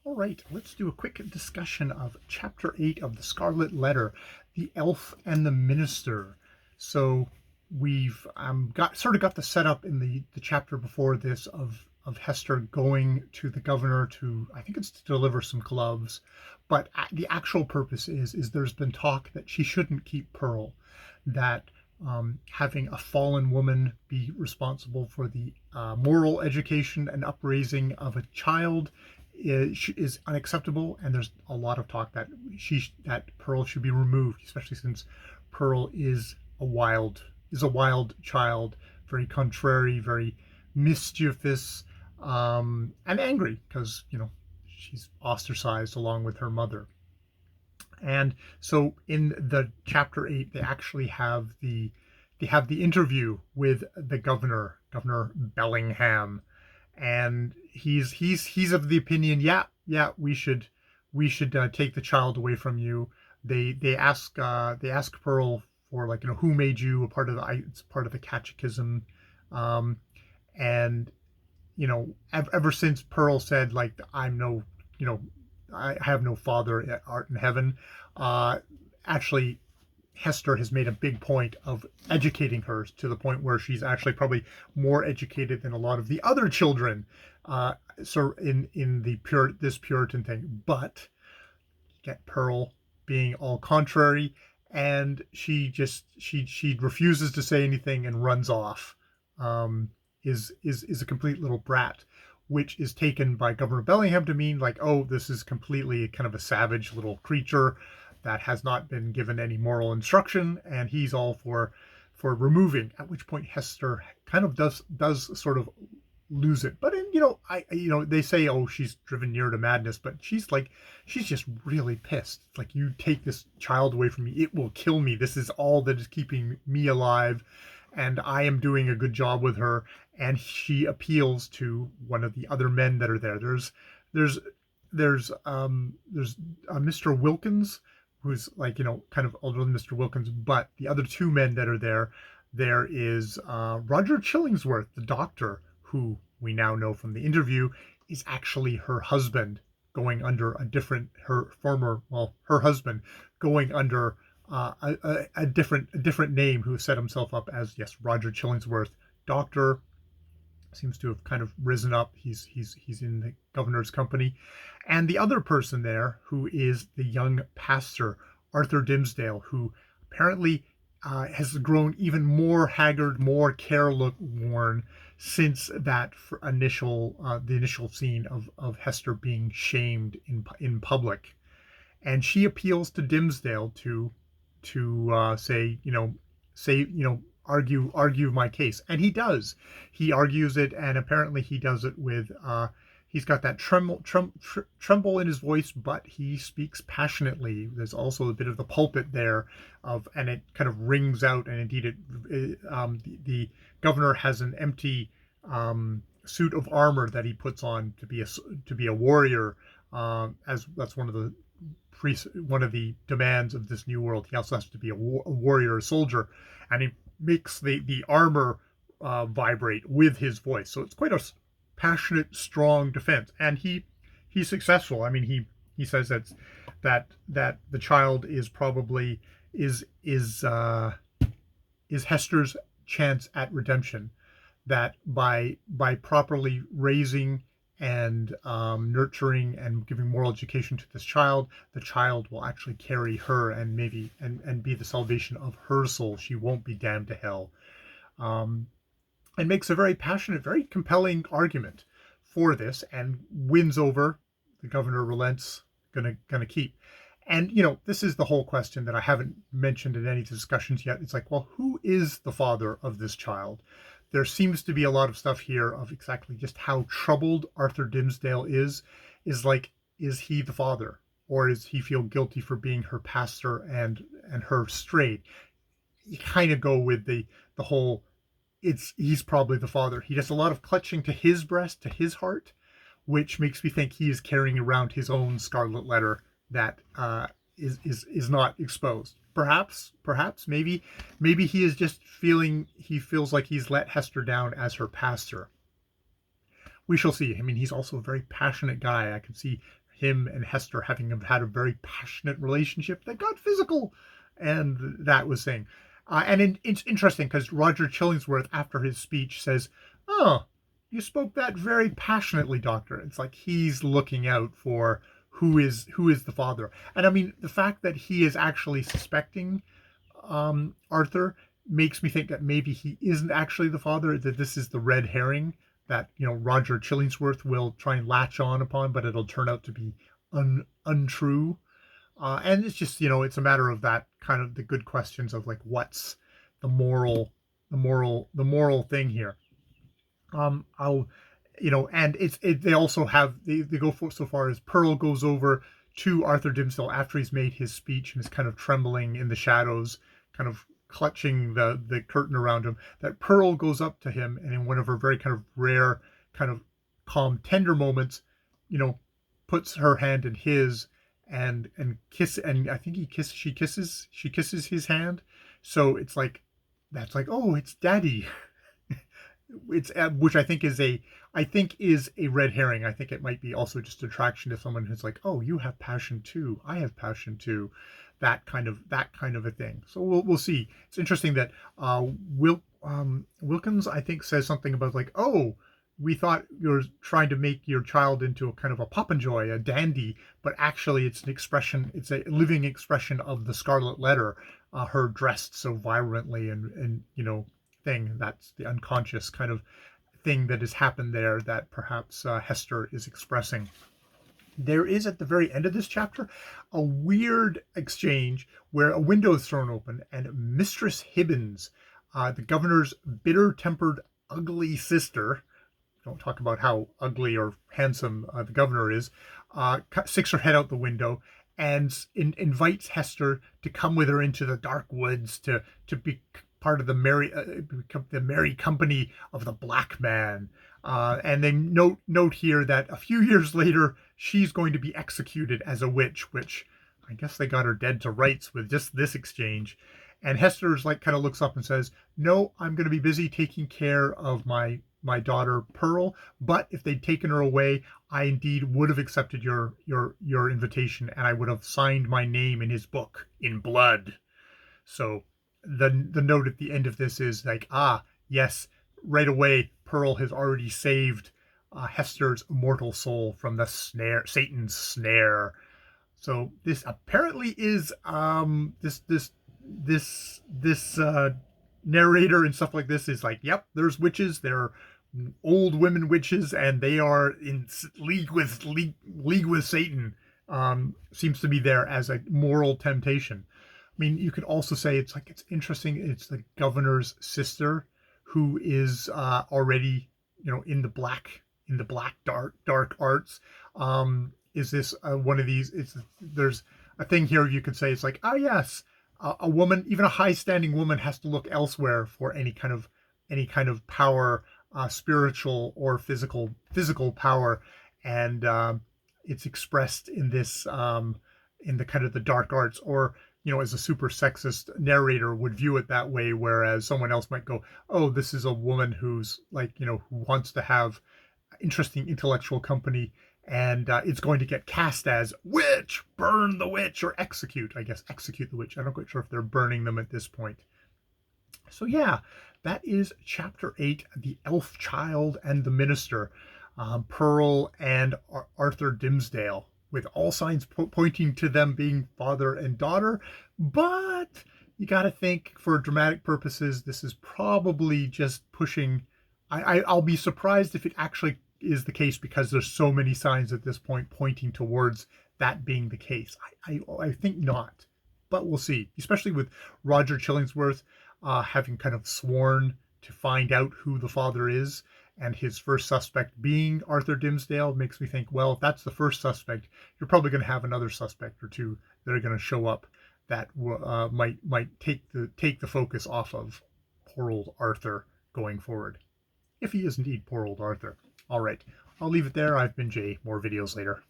All right, let's do a quick discussion of Chapter 8 of the Scarlet Letter, the Elf and the Minister. So we've got the setup in the chapter before this of Hester going to the governor to, I think it's to deliver some gloves, but the actual purpose is there's been talk that she shouldn't keep Pearl, that having a fallen woman be responsible for the moral education and upraising of a child is unacceptable, and there's a lot of talk that Pearl should be removed, especially since Pearl is a wild child, very contrary, very mischievous, and angry because she's ostracized along with her mother. And so in the chapter 8, they have the interview with the governor, Governor Bellingham, and he's of the opinion, yeah, we should take the child away from you. They ask Pearl for, like, who made you a part of it's part of the catechism, and ever since Pearl said, like, I'm no, I have no father art in heaven. Actually, Hester has made a big point of educating her to the point where she's actually probably more educated than a lot of the other children. So in this Puritan thing, but get Pearl being all contrary, and she refuses to say anything and runs off. Is a complete little brat, which is taken by Governor Bellingham to mean, like, oh, this is completely kind of a savage little creature that has not been given any moral instruction, and he's all for removing. At which point Hester kind of does sort of lose it. But they say, oh, she's driven near to madness, but she's just really pissed. It's like, you take this child away from me, it will kill me. This is all that is keeping me alive, and I am doing a good job with her. And she appeals to one of the other men that are there. There's Mr. Wilkins, who's, like, kind of older than Mr. Wilkins, but the other two men that are there is Roger Chillingsworth, the doctor, who we now know from the interview is actually her husband, going under her husband going under a different name, who set himself up as, yes, Roger Chillingsworth, doctor. Seems to have kind of risen up. He's in the governor's company. And the other person there, who is the young pastor, Arthur Dimmesdale, who apparently has grown even more haggard, more careworn since that the initial scene of Hester being shamed in public. And she appeals to Dimmesdale to argue my case, and he does. He argues it, and apparently he does it with he's got that tremble in his voice, but he speaks passionately. There's also a bit of the pulpit there and it kind of rings out. And indeed, the governor has an empty suit of armor that he puts on to be a warrior, as that's one of the demands of this new world. He also has to be a warrior, a soldier, and he makes the armor vibrate with his voice. So it's quite a passionate, strong defense, and he's successful. I mean, he says that the child is probably is Hester's chance at redemption. That by properly raising and nurturing and giving moral education to this child, the child will actually carry her and maybe and be the salvation of her soul. She won't be damned to hell. And makes a very passionate, very compelling argument for this, and wins over. The governor relents, gonna keep. And this is the whole question that I haven't mentioned in any discussions yet. It's like, well, who is the father of this child? There seems to be a lot of stuff here of exactly just how troubled Arthur Dimmesdale is. Is he the father, or does he feel guilty for being her pastor and her strayed? You kind of go with the whole, he's probably the father. He does a lot of clutching to his breast, to his heart, which makes me think he is carrying around his own Scarlet Letter that is not exposed. Perhaps, maybe he is just he feels like he's let Hester down as her pastor. We shall see. I mean, he's also a very passionate guy. I can see him and Hester having had a very passionate relationship that got physical, and that was saying. It's interesting because Roger Chillingsworth, after his speech, says, "Oh, you spoke that very passionately, Doctor." It's like he's looking out for who is the father. And I mean, the fact that he is actually suspecting Arthur makes me think that maybe he isn't actually the father, that this is the red herring that, Roger Chillingsworth will try and latch on upon, but it'll turn out to be untrue. And it's just, it's a matter of that kind of the good questions of like, what's the moral thing here. I'll, and they also have, they go so far as Pearl goes over to Arthur Dimmesdale after he's made his speech and is kind of trembling in the shadows, kind of clutching the curtain around him, that Pearl goes up to him and in one of her very kind of rare, kind of calm, tender moments, puts her hand in his and I think she kisses his hand. So it's like, that's like, oh, it's Daddy. It's which I think is a red herring. I think it might be also just attraction to someone who's like, oh, you have passion too, I have passion too, that kind of a thing. So we'll see. It's interesting that Wilkins, I think, says something about like, oh, we thought you're trying to make your child into a kind of a Popenjoy, a dandy, but actually it's an expression, it's a living expression of the Scarlet Letter, her dressed so vibrantly and thing. That's the unconscious kind of thing that has happened there that perhaps Hester is expressing. There is at the very end of this chapter a weird exchange where a window is thrown open and Mistress Hibbins, the governor's bitter-tempered, ugly sister, don't talk about how ugly or handsome the governor is, sticks her head out the window and invites Hester to come with her into the dark woods to be part of the merry company of the Black Man. And they note here that a few years later, she's going to be executed as a witch, which I guess they got her dead to rights with just this exchange. And Hester's like kind of looks up and says, no, I'm going to be busy taking care of my daughter Pearl, but if they'd taken her away, I indeed would have accepted your invitation, and I would have signed my name in his book in blood. So the note at the end of this is like, yes, right away Pearl has already saved Hester's immortal soul from the Satan's snare. So this apparently is this narrator and stuff like this is like, yep, there's witches, they're old women witches, and they are in league with Satan. Seems to be there as a moral temptation. I mean, you could also say it's interesting. It's the governor's sister who is already, in the black dark arts. Is this one of these? There's a thing here you could say. It's like, oh yes, a woman, even a high-standing woman, has to look elsewhere for any kind of power, spiritual or physical power, and it's expressed in this in the kind of the dark arts, or as a super sexist narrator would view it that way, whereas someone else might go, oh, this is a woman who's like, who wants to have interesting intellectual company, and it's going to get cast as witch, burn the witch, or execute the witch. I'm not quite sure if they're burning them at this point. So yeah, that is chapter 8, The Elf Child and the Mnstr, Pearl and Arthur Dimmesdale, with all signs pointing to them being father and daughter. But you got to think, for dramatic purposes, this is probably just pushing. I'll be surprised if it actually is the case, because there's so many signs at this point pointing towards that being the case. I think not, but we'll see, especially with Roger Chillingsworth having kind of sworn to find out who the father is, and his first suspect being Arthur Dimmesdale. Makes me think, well, if that's the first suspect, you're probably going to have another suspect or two that are going to show up that might take the focus off of poor old Arthur going forward, if he is indeed poor old Arthur. All right, I'll leave it there. I've been Jay. More videos later.